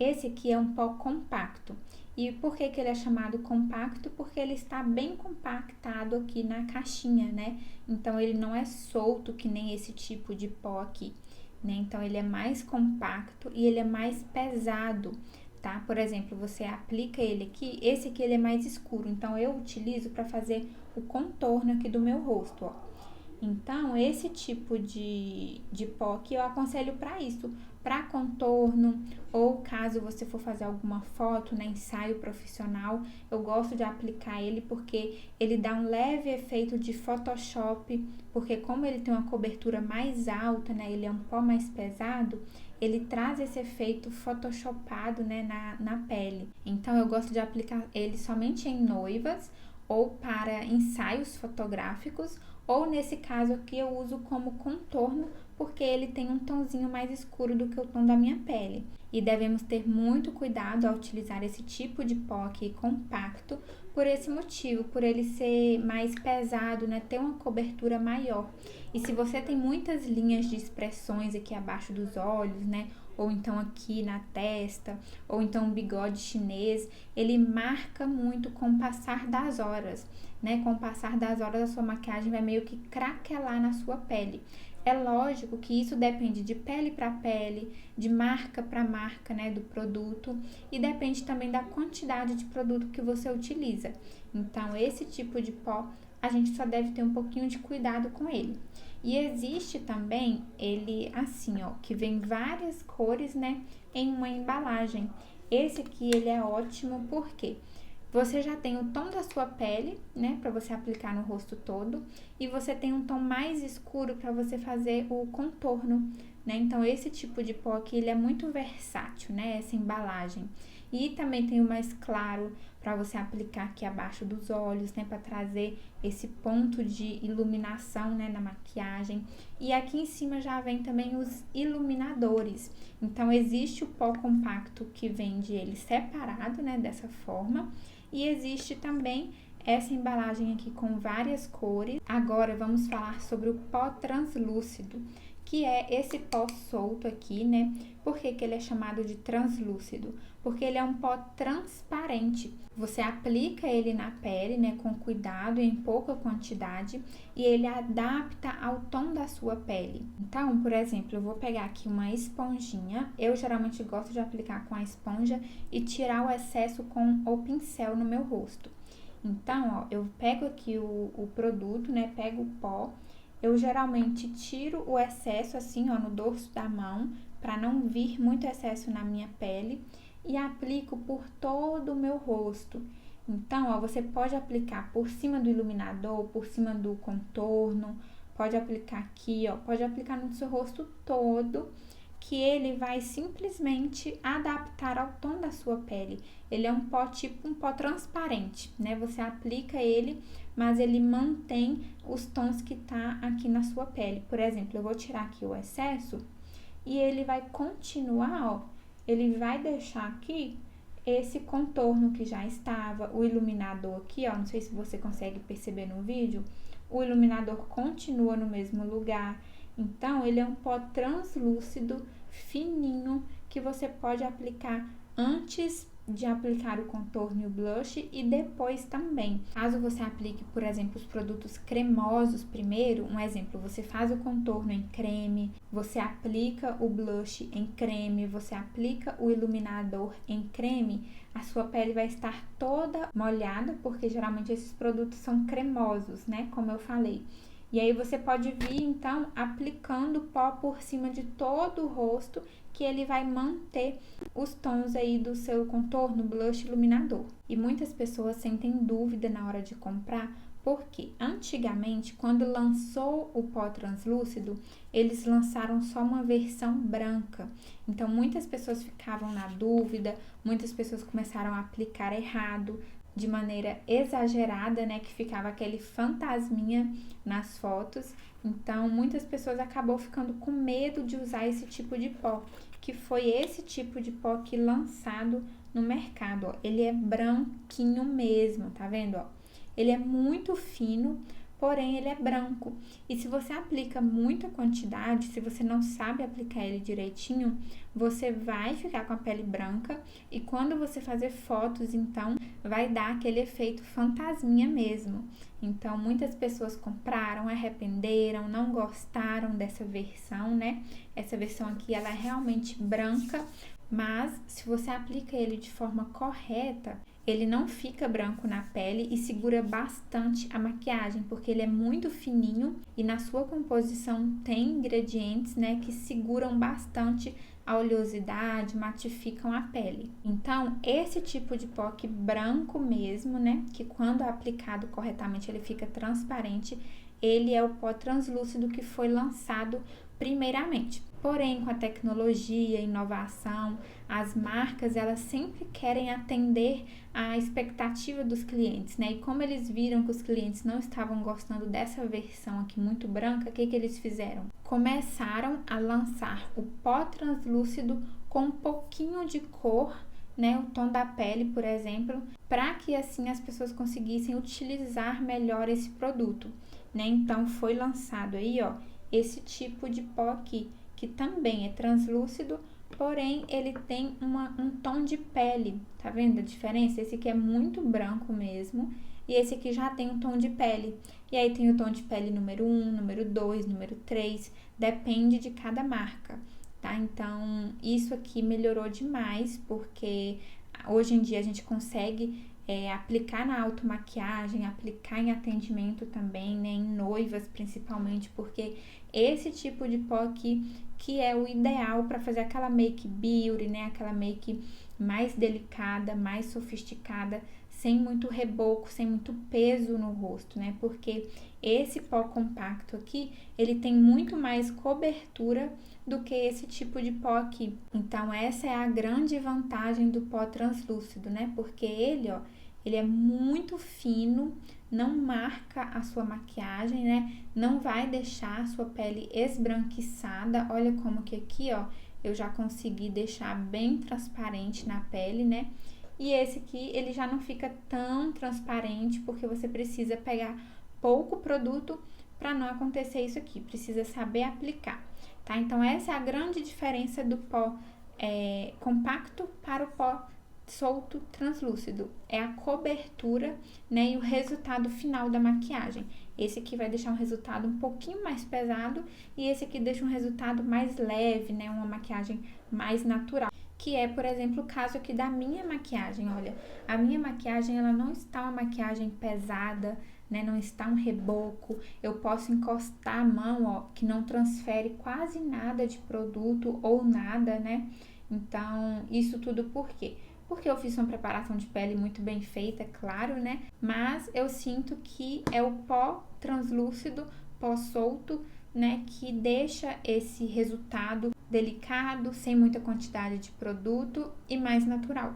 Esse aqui é um pó compacto. E por que ele é chamado compacto? Porque ele está bem compactado aqui na caixinha, né? Então, ele não é solto que nem esse tipo de pó aqui, né? Então, ele é mais compacto e ele é mais pesado, tá? Por exemplo, você aplica ele aqui, esse aqui ele é mais escuro, então eu utilizo para fazer o contorno aqui do meu rosto, ó. Então, esse tipo de pó que eu aconselho para isso, para contorno, ou caso você for fazer alguma foto, né, ensaio profissional, eu gosto de aplicar ele porque ele dá um leve efeito de Photoshop, porque como ele tem uma cobertura mais alta, né, ele é um pó mais pesado, ele traz esse efeito photoshopado, né, na pele. Então, eu gosto de aplicar ele somente em noivas, ou para ensaios fotográficos, ou nesse caso aqui eu uso como contorno, porque ele tem um tonzinho mais escuro do que o tom da minha pele. E devemos ter muito cuidado ao utilizar esse tipo de pó aqui compacto, por esse motivo, por ele ser mais pesado, né, ter uma cobertura maior. E se você tem muitas linhas de expressões aqui abaixo dos olhos, né, ou então aqui na testa, ou então um bigode chinês, ele marca muito com o passar das horas, né? Com o passar das horas, a sua maquiagem vai meio que craquelar na sua pele. É lógico que isso depende de pele para pele, de marca para marca, né, do produto, e depende também da quantidade de produto que você utiliza. Então, esse tipo de pó, a gente só deve ter um pouquinho de cuidado com ele. E existe também ele assim, ó, que vem várias cores, né, em uma embalagem. Esse aqui, ele é ótimo porque você já tem o tom da sua pele, né, para você aplicar no rosto todo, e você tem um tom mais escuro para você fazer o contorno, né? Então, esse tipo de pó aqui, ele é muito versátil, né, essa embalagem. E também tem o mais claro para você aplicar aqui abaixo dos olhos, né, para trazer esse ponto de iluminação, né, na maquiagem. E aqui em cima já vem também os iluminadores. Então, existe o pó compacto que vende ele separado, né, dessa forma. E existe também essa embalagem aqui com várias cores. Agora, vamos falar sobre o pó translúcido, que é esse pó solto aqui, né? Por que ele é chamado de translúcido? Porque ele é um pó transparente. Você aplica ele na pele, né, com cuidado, em pouca quantidade, e ele adapta ao tom da sua pele. Então, por exemplo, eu vou pegar aqui uma esponjinha. Eu geralmente gosto de aplicar com a esponja e tirar o excesso com o pincel no meu rosto. Então, ó, eu pego aqui o produto, né, pego o pó. Eu geralmente tiro o excesso assim, ó, no dorso da mão, para não vir muito excesso na minha pele, e aplico por todo o meu rosto. Então, ó, você pode aplicar por cima do iluminador, por cima do contorno, pode aplicar aqui, ó, pode aplicar no seu rosto todo, que ele vai simplesmente adaptar ao tom da sua pele. Ele é um pó tipo um pó transparente, né? Você aplica ele, mas ele mantém os tons que tá aqui na sua pele. Por exemplo, eu vou tirar aqui o excesso e ele vai continuar, ó, ele vai deixar aqui esse contorno que já estava, o iluminador aqui, ó, não sei se você consegue perceber no vídeo, o iluminador continua no mesmo lugar. Então, ele é um pó translúcido, fininho, que você pode aplicar antes de aplicar o contorno e o blush e depois também. Caso você aplique, por exemplo, os produtos cremosos primeiro, um exemplo, você faz o contorno em creme, você aplica o blush em creme, você aplica o iluminador em creme, a sua pele vai estar toda molhada, porque geralmente esses produtos são cremosos, né, como eu falei. E aí você pode vir, então, aplicando pó por cima de todo o rosto, que ele vai manter os tons aí do seu contorno, blush, iluminador. E muitas pessoas sentem dúvida na hora de comprar, porque antigamente, quando lançou o pó translúcido, eles lançaram só uma versão branca. Então, muitas pessoas ficavam na dúvida, muitas pessoas começaram a aplicar errado, de maneira exagerada, né, que ficava aquele fantasminha nas fotos. Então, muitas pessoas acabou ficando com medo de usar esse tipo de pó, que foi esse tipo de pó que lançado no mercado, ó. Ele é branquinho mesmo, tá vendo, ó? Ele é muito fino, porém ele é branco. E se você aplica muita quantidade, se você não sabe aplicar ele direitinho, você vai ficar com a pele branca e quando você fazer fotos, então, vai dar aquele efeito fantasminha mesmo. Então, muitas pessoas compraram, arrependeram, não gostaram dessa versão, né? Essa versão aqui, ela é realmente branca, mas se você aplica ele de forma correta, ele não fica branco na pele e segura bastante a maquiagem, porque ele é muito fininho e na sua composição tem ingredientes, né, que seguram bastante a oleosidade, matificam a pele. Então, esse tipo de POC branco mesmo, né, que quando aplicado corretamente ele fica transparente, ele é o pó translúcido que foi lançado primeiramente. Porém, com a tecnologia, a inovação, as marcas, elas sempre querem atender à expectativa dos clientes, né? E como eles viram que os clientes não estavam gostando dessa versão aqui muito branca, o que eles fizeram? Começaram a lançar o pó translúcido com um pouquinho de cor, né, o tom da pele, por exemplo, para que assim as pessoas conseguissem utilizar melhor esse produto, né? Então foi lançado aí, ó, esse tipo de pó aqui, que também é translúcido, porém ele tem um tom de pele, tá vendo a diferença? Esse aqui é muito branco mesmo, e esse aqui já tem um tom de pele. E aí tem o tom de pele número 1, número 2, número 3, depende de cada marca, tá? Então, isso aqui melhorou demais, porque hoje em dia a gente consegue aplicar na automaquiagem, aplicar em atendimento também, né, em noivas principalmente, porque esse tipo de pó aqui que é o ideal para fazer aquela make beauty, né, aquela make mais delicada, mais sofisticada, sem muito reboco, sem muito peso no rosto, né, porque esse pó compacto aqui, ele tem muito mais cobertura do que esse tipo de pó aqui. Então, essa é a grande vantagem do pó translúcido, né, porque ele, ó, ele é muito fino, não marca a sua maquiagem, né? Não vai deixar a sua pele esbranquiçada. Olha como que aqui, ó, eu já consegui deixar bem transparente na pele, né? E esse aqui, ele já não fica tão transparente, porque você precisa pegar pouco produto para não acontecer isso aqui. Precisa saber aplicar, tá? Então, essa é a grande diferença do pó compacto para o pó solto translúcido, é a cobertura, né, e o resultado final da maquiagem. Esse aqui vai deixar um resultado um pouquinho mais pesado e esse aqui deixa um resultado mais leve, né, uma maquiagem mais natural, que é, por exemplo, o caso aqui da minha maquiagem. Olha, a minha maquiagem, ela não está uma maquiagem pesada, né, não está um reboco, eu posso encostar a mão, ó, que não transfere quase nada de produto ou nada, né, então, isso tudo por quê? Porque eu fiz uma preparação de pele muito bem feita, claro, né? Mas eu sinto que é o pó translúcido, pó solto, né? Que deixa esse resultado delicado, sem muita quantidade de produto e mais natural.